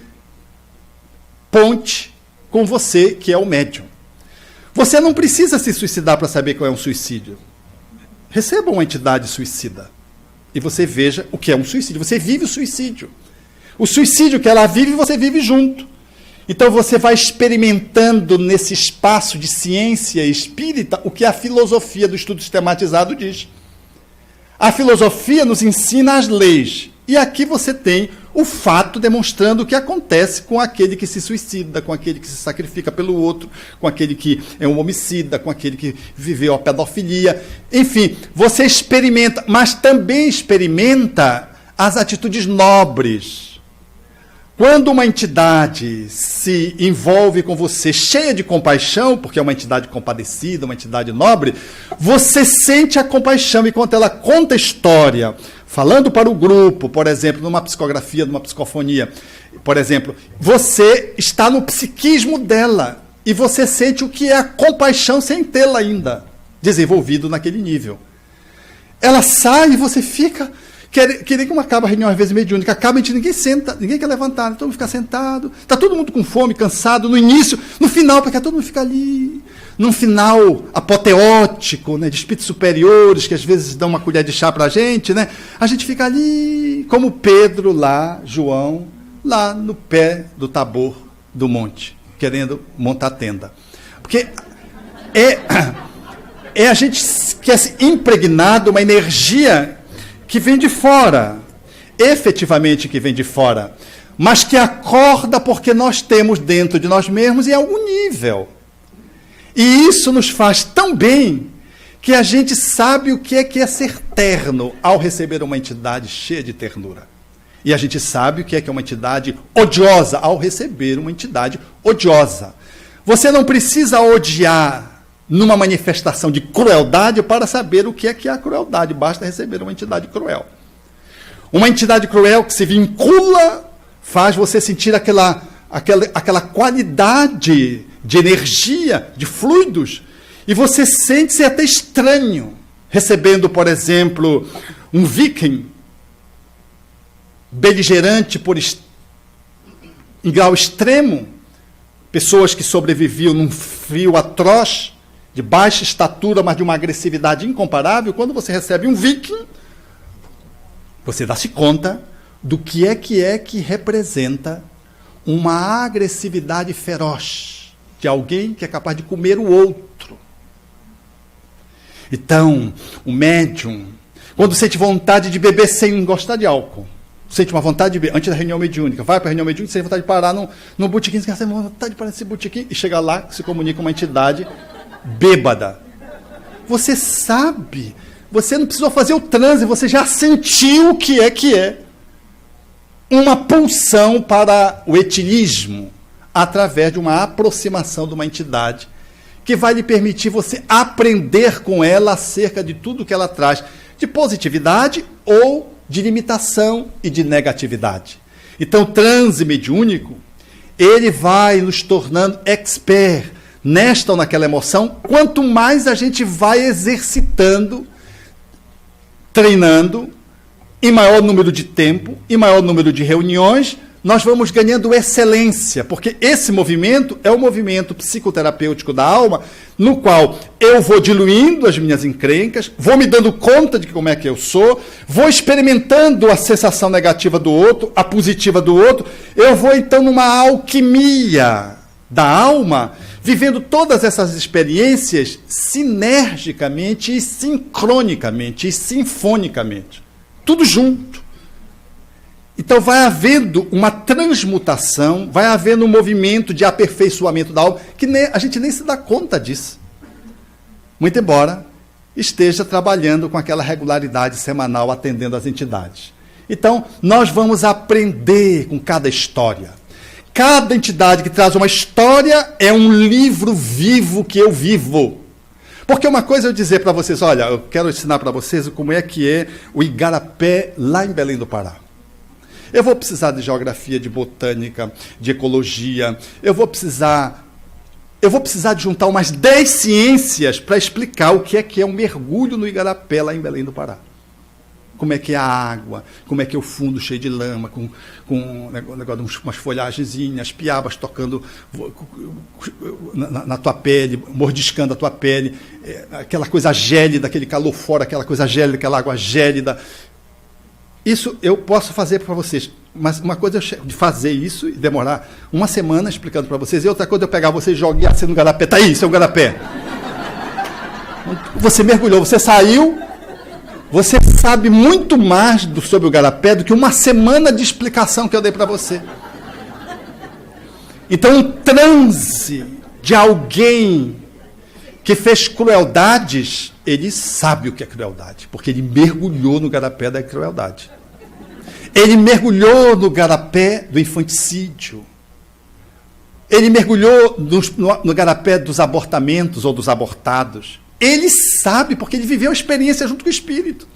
ponte com você, que é o médium. Você não precisa se suicidar para saber qual é um suicídio. Receba uma entidade suicida e você veja o que é um suicídio. Você vive o suicídio. O suicídio que ela vive, você vive junto. Então você vai experimentando nesse espaço de ciência espírita o que a filosofia do estudo sistematizado diz. A filosofia nos ensina as leis. E aqui você tem o fato demonstrando o que acontece com aquele que se suicida, com aquele que se sacrifica pelo outro, com aquele que é um homicida, com aquele que viveu a pedofilia. Enfim, você experimenta, mas também experimenta as atitudes nobres. Quando uma entidade se envolve com você cheia de compaixão, porque é uma entidade compadecida, uma entidade nobre, você sente a compaixão. E quando ela conta a história, falando para o grupo, por exemplo, numa psicografia, numa psicofonia, por exemplo, você está no psiquismo dela e você sente o que é a compaixão sem tê-la ainda desenvolvido naquele nível. Ela sai e você fica... Queria que acaba a reunião, às vezes, mediúnica, acaba, ninguém senta, ninguém quer levantar, todo mundo fica sentado, está todo mundo com fome, cansado, no início, no final, porque todo mundo fica ali, num final apoteótico, né, de espíritos superiores, que às vezes dão uma colher de chá para a gente fica ali, como Pedro lá, João, lá no pé do Tabor do monte, querendo montar tenda. Porque a gente quer se impregnar de uma energia que vem de fora, efetivamente que vem de fora, mas que acorda porque nós temos dentro de nós mesmos em algum nível. E isso nos faz tão bem que a gente sabe o que é ser terno ao receber uma entidade cheia de ternura. E a gente sabe o que é uma entidade odiosa ao receber uma entidade odiosa. Você não precisa odiar numa manifestação de crueldade para saber o que é a crueldade. Basta receber uma entidade cruel. Uma entidade cruel que se vincula faz você sentir aquela qualidade de energia, de fluidos, e você sente-se até estranho recebendo, por exemplo, um viking beligerante em grau extremo, pessoas que sobreviviam num frio atroz, de baixa estatura, mas de uma agressividade incomparável. Quando você recebe um viking, você dá-se conta do que representa uma agressividade feroz de alguém que é capaz de comer o outro. Então, o médium, quando sente vontade de beber sem gostar de álcool, sente uma vontade de beber, antes da reunião mediúnica, vai para a reunião mediúnica, sente vontade de parar num botequim, você tem vontade de parar nesse botequim, e chega lá, se comunica com uma entidade bêbada. Você sabe, você não precisou fazer o transe, você já sentiu o que é uma pulsão para o etilismo através de uma aproximação de uma entidade que vai lhe permitir você aprender com ela acerca de tudo que ela traz de positividade ou de limitação e de negatividade. Então, o transe mediúnico, ele vai nos tornando expert nesta ou naquela emoção, quanto mais a gente vai exercitando, treinando, em maior número de tempo, em maior número de reuniões, nós vamos ganhando excelência, porque esse movimento é o movimento psicoterapêutico da alma, no qual eu vou diluindo as minhas encrencas, vou me dando conta de como é que eu sou, vou experimentando a sensação negativa do outro, a positiva do outro, eu vou então numa alquimia da alma, vivendo todas essas experiências sinergicamente e sincronicamente e sinfonicamente. Tudo junto. Então vai havendo uma transmutação, vai havendo um movimento de aperfeiçoamento da alma, que a gente nem se dá conta disso. Muito embora esteja trabalhando com aquela regularidade semanal, atendendo as entidades. Então, nós vamos aprender com cada história. Cada entidade que traz uma história é um livro vivo que eu vivo. Porque uma coisa é eu dizer para vocês, olha, eu quero ensinar para vocês como é que é o igarapé lá em Belém do Pará. Eu vou precisar de geografia, de botânica, de ecologia, eu vou precisar eu vou precisar de juntar umas 10 ciências para explicar o que é um mergulho no Igarapé, lá em Belém do Pará. Como é que é a água, como é que é o fundo cheio de lama, com um negócio de umas folhagenzinhas, piabas tocando na tua pele, mordiscando a tua pele, aquela coisa gélida, aquele calor fora, aquela coisa gélida, aquela água gélida. Isso eu posso fazer para vocês, mas uma coisa é de fazer isso e demorar uma semana explicando para vocês, e outra coisa é eu pegar vocês e jogar assim no garapé. Tá aí, isso é um garapé. Você mergulhou, você saiu, você sabe muito mais sobre o garapé do que uma semana de explicação que eu dei para você. Então, um transe de alguém que fez crueldades, ele sabe o que é crueldade, porque ele mergulhou no garapé da crueldade. Ele mergulhou no garapé do infanticídio. Ele mergulhou no garapé dos abortamentos ou dos abortados. Ele sabe, porque ele viveu a experiência junto com o Espírito.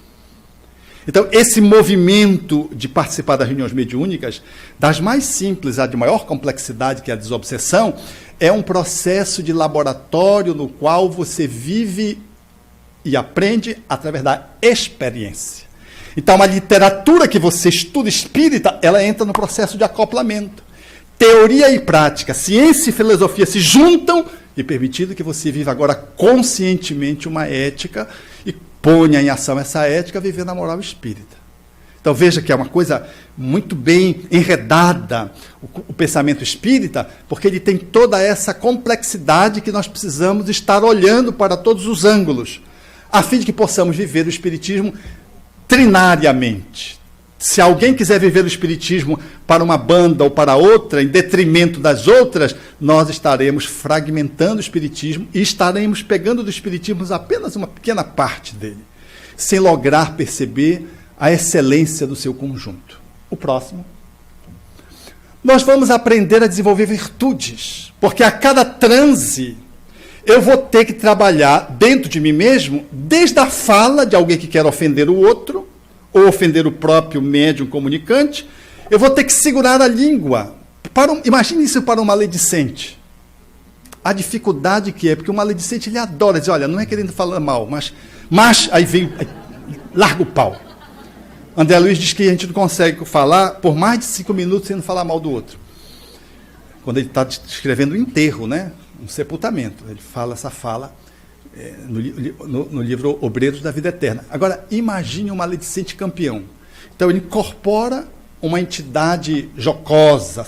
Então, esse movimento de participar das reuniões mediúnicas, das mais simples à de maior complexidade, que é a desobsessão, é um processo de laboratório no qual você vive e aprende através da experiência. Então, a literatura que você estuda espírita, ela entra no processo de acoplamento. Teoria e prática, ciência e filosofia se juntam e permitindo que você viva agora conscientemente uma ética e ponha em ação essa ética vivendo a moral espírita. Então veja que é uma coisa muito bem enredada o pensamento espírita, porque ele tem toda essa complexidade que nós precisamos estar olhando para todos os ângulos, a fim de que possamos viver o espiritismo trinariamente. Se alguém quiser viver o espiritismo para uma banda ou para outra, em detrimento das outras, nós estaremos fragmentando o espiritismo e estaremos pegando do espiritismo apenas uma pequena parte dele, sem lograr perceber a excelência do seu conjunto. O próximo. Nós vamos aprender a desenvolver virtudes, porque a cada transe eu vou ter que trabalhar dentro de mim mesmo, desde a fala de alguém que quer ofender o outro, ou ofender o próprio médium comunicante, eu vou ter que segurar a língua. Imagine isso para um maledicente. A dificuldade que é, porque o maledicente ele adora dizer, olha, não é querendo falar mal, mas aí vem, larga o pau. André Luiz diz que a gente não consegue falar por mais de 5 minutos sem não falar mal do outro. Quando ele está descrevendo um enterro, né? Um sepultamento, ele fala essa fala no livro Obreiros da Vida Eterna. Agora, imagine um maledicente campeão. Então, ele incorpora uma entidade jocosa,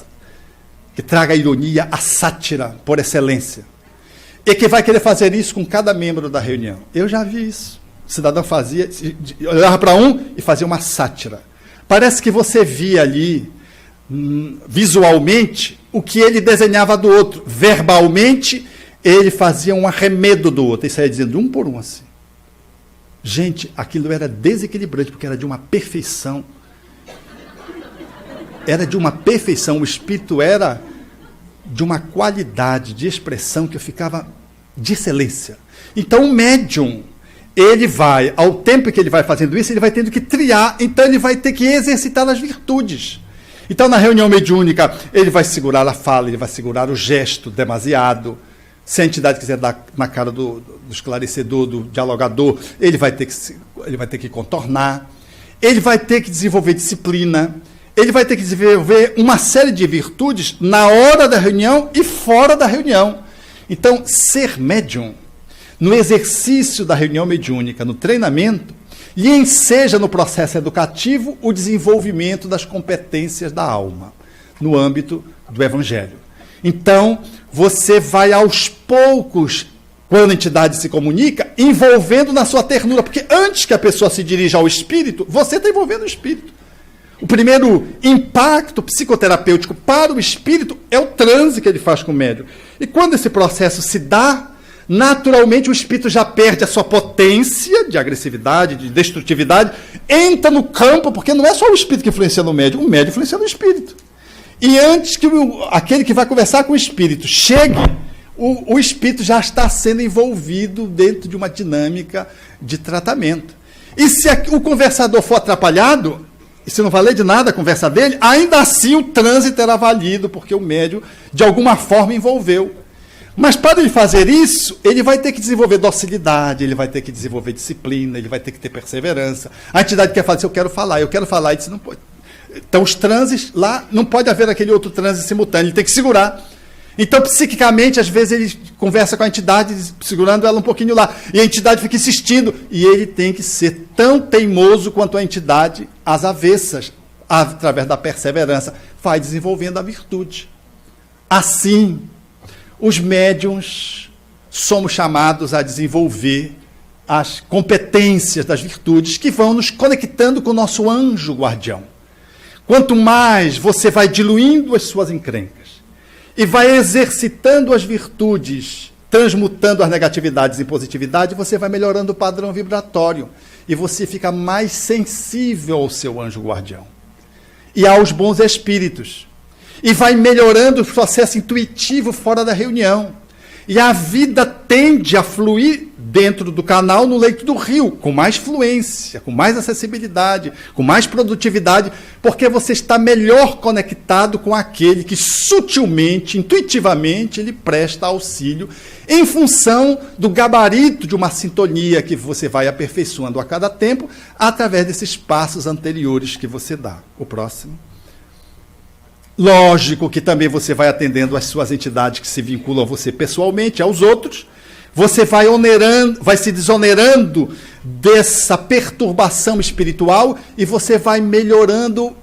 que traga a ironia, a sátira, por excelência. E que vai querer fazer isso com cada membro da reunião. Eu já vi isso. O cidadão olhava para um e fazia uma sátira. Parece que você via ali, visualmente, o que ele desenhava do outro. Verbalmente, ele fazia um arremedo do outro, e saía dizendo um por um assim. Gente, aquilo era desequilibrante, porque era de uma perfeição. Era de uma perfeição, o espírito era de uma qualidade de expressão que eu ficava de excelência. Então o médium, ele vai, ao tempo que ele vai fazendo isso, ele vai tendo que triar, então ele vai ter que exercitar as virtudes. Então na reunião mediúnica, ele vai segurar a fala, ele vai segurar o gesto demasiado. Se a entidade quiser dar na cara do esclarecedor, do dialogador, ele vai ter que contornar, ele vai ter que desenvolver disciplina, ele vai ter que desenvolver uma série de virtudes na hora da reunião e fora da reunião. Então, ser médium, no exercício da reunião mediúnica, no treinamento, e enseja no processo educativo o desenvolvimento das competências da alma, no âmbito do Evangelho. Então, você vai aos poucos, quando a entidade se comunica, envolvendo na sua ternura, porque antes que a pessoa se dirija ao espírito, você está envolvendo o espírito. O primeiro impacto psicoterapêutico para o espírito é o transe que ele faz com o médium. E quando esse processo se dá, naturalmente o espírito já perde a sua potência de agressividade, de destrutividade, entra no campo, porque não é só o espírito que influencia no médium, o médium influencia no espírito. E antes que aquele que vai conversar com o espírito chegue, o espírito já está sendo envolvido dentro de uma dinâmica de tratamento. E se o conversador for atrapalhado, e se não valer de nada a conversa dele, ainda assim o transe terá valido, porque o médium, de alguma forma, envolveu. Mas para ele fazer isso, ele vai ter que desenvolver docilidade, ele vai ter que desenvolver disciplina, ele vai ter que ter perseverança. A entidade quer falar assim, eu quero falar, e disse, não pode. Então os transes lá, não pode haver aquele outro transe simultâneo, ele tem que segurar. Então, psiquicamente, às vezes ele conversa com a entidade, segurando ela um pouquinho lá, e a entidade fica insistindo, e ele tem que ser tão teimoso quanto a entidade, às avessas, através da perseverança, vai desenvolvendo a virtude. Assim, os médiuns somos chamados a desenvolver as competências das virtudes que vão nos conectando com o nosso anjo guardião. Quanto mais você vai diluindo as suas encrencas e vai exercitando as virtudes, transmutando as negatividades em positividade, você vai melhorando o padrão vibratório e você fica mais sensível ao seu anjo guardião e aos bons espíritos. E vai melhorando o processo intuitivo fora da reunião. E a vida tende a fluir dentro do canal, no leito do rio, com mais fluência, com mais acessibilidade, com mais produtividade, porque você está melhor conectado com aquele que sutilmente, intuitivamente, lhe presta auxílio, em função do gabarito de uma sintonia que você vai aperfeiçoando a cada tempo, através desses passos anteriores que você dá. O próximo. Lógico que também você vai atendendo às suas entidades que se vinculam a você pessoalmente, aos outros. Você vai se desonerando dessa perturbação espiritual e você vai melhorando,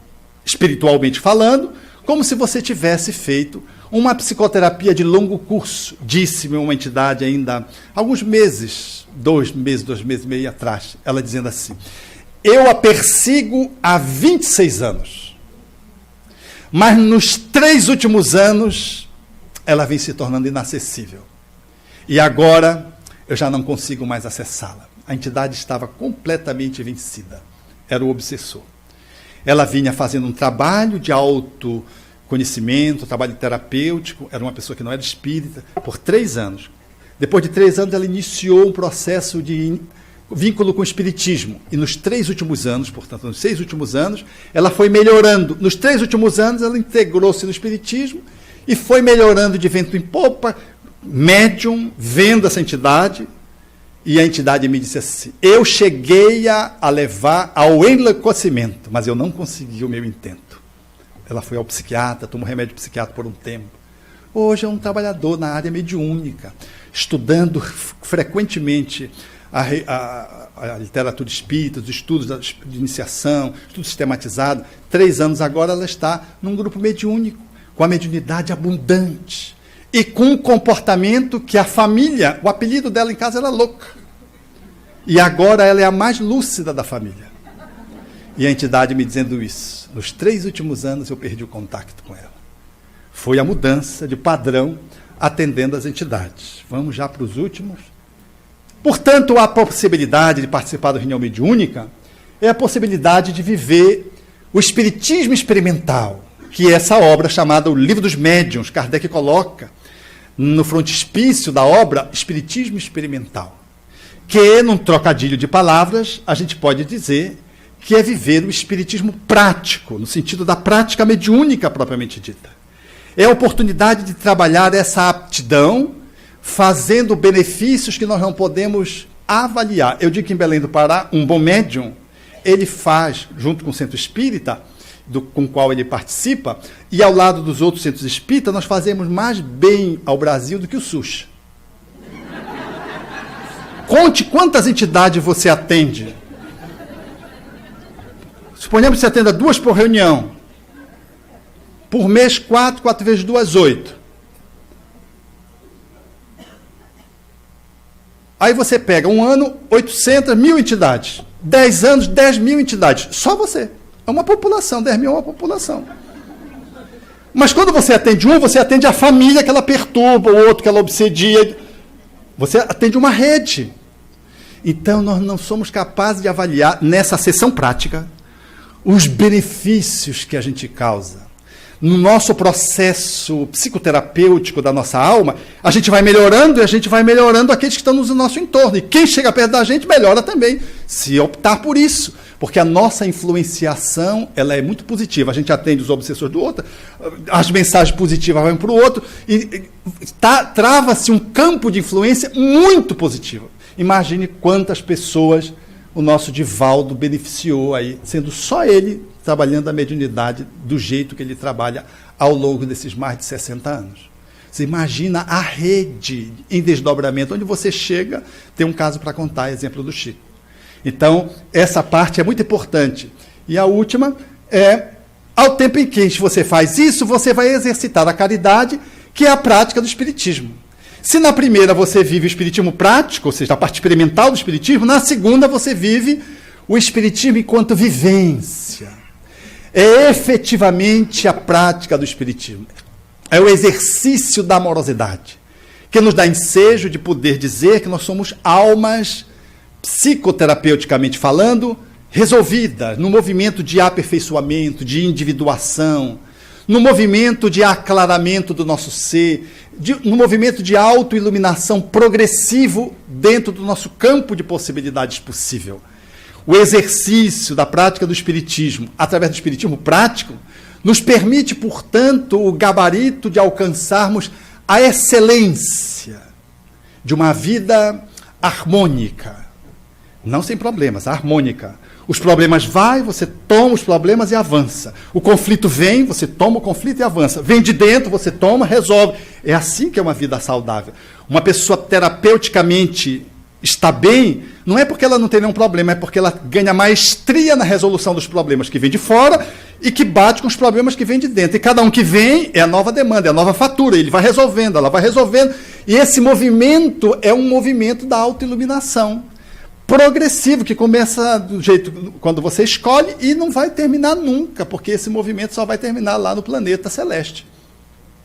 espiritualmente falando, como se você tivesse feito uma psicoterapia de longo curso. Disse-me uma entidade ainda há alguns meses, 2 meses e meio atrás, ela dizendo assim, eu a persigo há 26 anos. Mas nos 3 últimos anos, ela vem se tornando inacessível. E agora, eu já não consigo mais acessá-la. A entidade estava completamente vencida. Era o obsessor. Ela vinha fazendo um trabalho de autoconhecimento, trabalho terapêutico, era uma pessoa que não era espírita, por 3 anos. Depois de 3 anos, ela iniciou um processo de vínculo com o espiritismo. E nos 3 últimos anos, portanto, nos 6 últimos anos, ela foi melhorando. Nos 3 últimos anos, ela integrou-se no espiritismo e foi melhorando de vento em popa, médium, vendo essa entidade. E a entidade me disse assim, eu cheguei a levar ao enlouquecimento, mas eu não consegui o meu intento. Ela foi ao psiquiatra, tomou remédio psiquiátrico por um tempo. Hoje é um trabalhador na área mediúnica, estudando frequentemente a literatura espírita, os estudos de iniciação, estudo sistematizado. 3 anos agora ela está num grupo mediúnico, com a mediunidade abundante e com um comportamento que a família, o apelido dela em casa era louca. E agora ela é a mais lúcida da família. E a entidade me dizendo isso. Nos 3 últimos anos eu perdi o contato com ela. Foi a mudança de padrão atendendo as entidades. Vamos já para os últimos. Portanto, a possibilidade de participar da reunião mediúnica é a possibilidade de viver o espiritismo experimental, que é essa obra chamada O Livro dos Médiuns. Kardec coloca no frontispício da obra Espiritismo Experimental, que, num trocadilho de palavras, a gente pode dizer que é viver o espiritismo prático, no sentido da prática mediúnica propriamente dita. É a oportunidade de trabalhar essa aptidão, fazendo benefícios que nós não podemos avaliar. Eu digo que em Belém do Pará, um bom médium, ele faz, junto com o centro espírita, com o qual ele participa, e ao lado dos outros centros espíritas, nós fazemos mais bem ao Brasil do que o SUS. Conte quantas entidades você atende. Suponhamos que você atenda 2 por reunião. Por mês, 4 vezes 2, 8. Aí você pega um ano, 800, 1.000 entidades. 10 anos, 10.000 entidades. Só você. É uma população, 10.000 é uma população. Mas quando você atende um, você atende a família que ela perturba, o outro que ela obsedia. Você atende uma rede. Então, nós não somos capazes de avaliar, nessa sessão prática, os benefícios que a gente causa. No nosso processo psicoterapêutico da nossa alma, a gente vai melhorando e a gente vai melhorando aqueles que estão no nosso entorno. E quem chega perto da gente melhora também, se optar por isso. Porque a nossa influenciação, ela é muito positiva. A gente atende os obsessores do outro, as mensagens positivas vão para o outro, e trava-se um campo de influência muito positivo. Imagine quantas pessoas o nosso Divaldo beneficiou aí, sendo só ele trabalhando a mediunidade do jeito que ele trabalha ao longo desses mais de 60 anos. Você imagina a rede em desdobramento, onde você chega, tem um caso para contar, exemplo do Chico. Então, essa parte é muito importante. E a última é, ao tempo em que você faz isso, você vai exercitar a caridade, que é a prática do espiritismo. Se na primeira você vive o espiritismo prático, ou seja, a parte experimental do espiritismo, na segunda você vive o espiritismo enquanto vivência. É efetivamente a prática do espiritismo. É o exercício da amorosidade, que nos dá ensejo de poder dizer que nós somos almas, psicoterapeuticamente falando, resolvidas, no movimento de aperfeiçoamento, de individuação, no movimento de aclaramento do nosso ser, no movimento de autoiluminação progressivo dentro do nosso campo de possibilidades possível. O exercício da prática do espiritismo, através do espiritismo prático, nos permite, portanto, o gabarito de alcançarmos a excelência de uma vida harmônica. Não sem problemas, harmônica. Os problemas vão, você toma os problemas e avança. O conflito vem, você toma o conflito e avança. Vem de dentro, você toma, resolve. É assim que é uma vida saudável. Uma pessoa terapeuticamente está bem, não é porque ela não tem nenhum problema, é porque ela ganha maestria na resolução dos problemas que vêm de fora e que bate com os problemas que vêm de dentro. E cada um que vem é a nova demanda, é a nova fatura. Ele vai resolvendo, ela vai resolvendo. E esse movimento é um movimento da autoiluminação progressivo, que começa do jeito quando você escolhe e não vai terminar nunca, porque esse movimento só vai terminar lá no planeta celeste.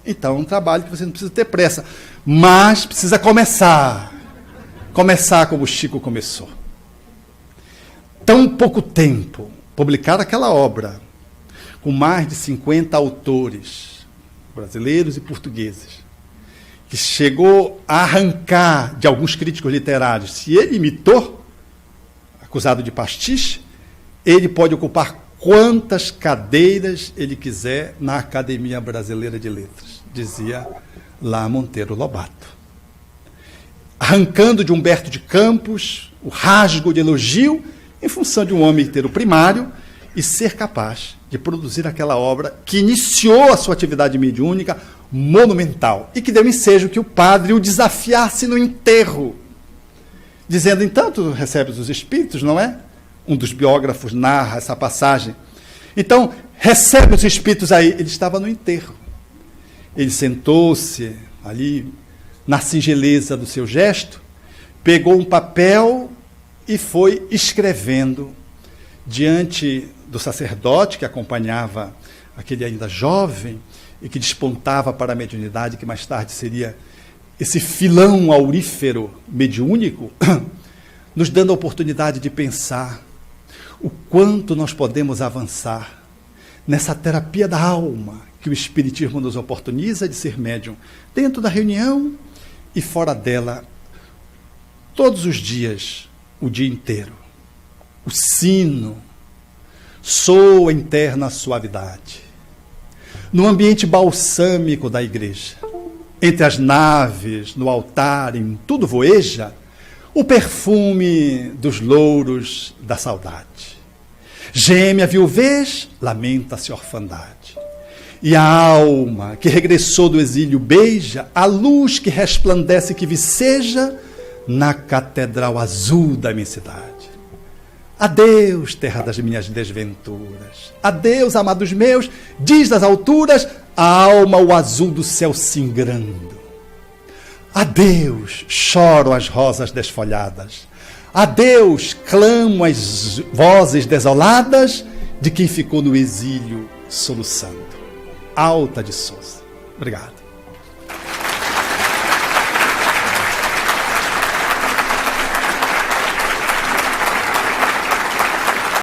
Então é um trabalho que você não precisa ter pressa, mas precisa começar como o Chico começou. Tão pouco tempo, publicar aquela obra, com mais de 50 autores, brasileiros e portugueses, que chegou a arrancar de alguns críticos literários, se ele imitou, acusado de pastiche, ele pode ocupar quantas cadeiras ele quiser na Academia Brasileira de Letras, dizia lá Monteiro Lobato. Arrancando de Humberto de Campos o rasgo de elogio em função de um homem ter o primário e ser capaz de produzir aquela obra que iniciou a sua atividade mediúnica monumental e que deu ensejo que o padre o desafiasse no enterro, dizendo, então, tu recebes os espíritos, não é? Um dos biógrafos narra essa passagem. Então, recebe os espíritos aí. Ele estava no enterro. Ele sentou-se ali, na singeleza do seu gesto, pegou um papel e foi escrevendo diante do sacerdote que acompanhava aquele ainda jovem e que despontava para a mediunidade, que mais tarde seria esse filão aurífero mediúnico, nos dando a oportunidade de pensar o quanto nós podemos avançar nessa terapia da alma que o Espiritismo nos oportuniza de ser médium, dentro da reunião e fora dela, todos os dias, o dia inteiro. O sino soa em terna suavidade. No ambiente balsâmico da igreja, entre as naves, no altar, em tudo voeja, o perfume dos louros da saudade. Geme a viuvez, lamenta-se a orfandade. E a alma que regressou do exílio beija a luz que resplandece que viceja na catedral azul da imensidade. Adeus, terra das minhas desventuras. Adeus, amados meus, diz das alturas a alma o azul do céu singrando. Adeus, choram as rosas desfolhadas. Adeus, clamam as vozes desoladas de quem ficou no exílio soluçando. Alta de Souza. Obrigado.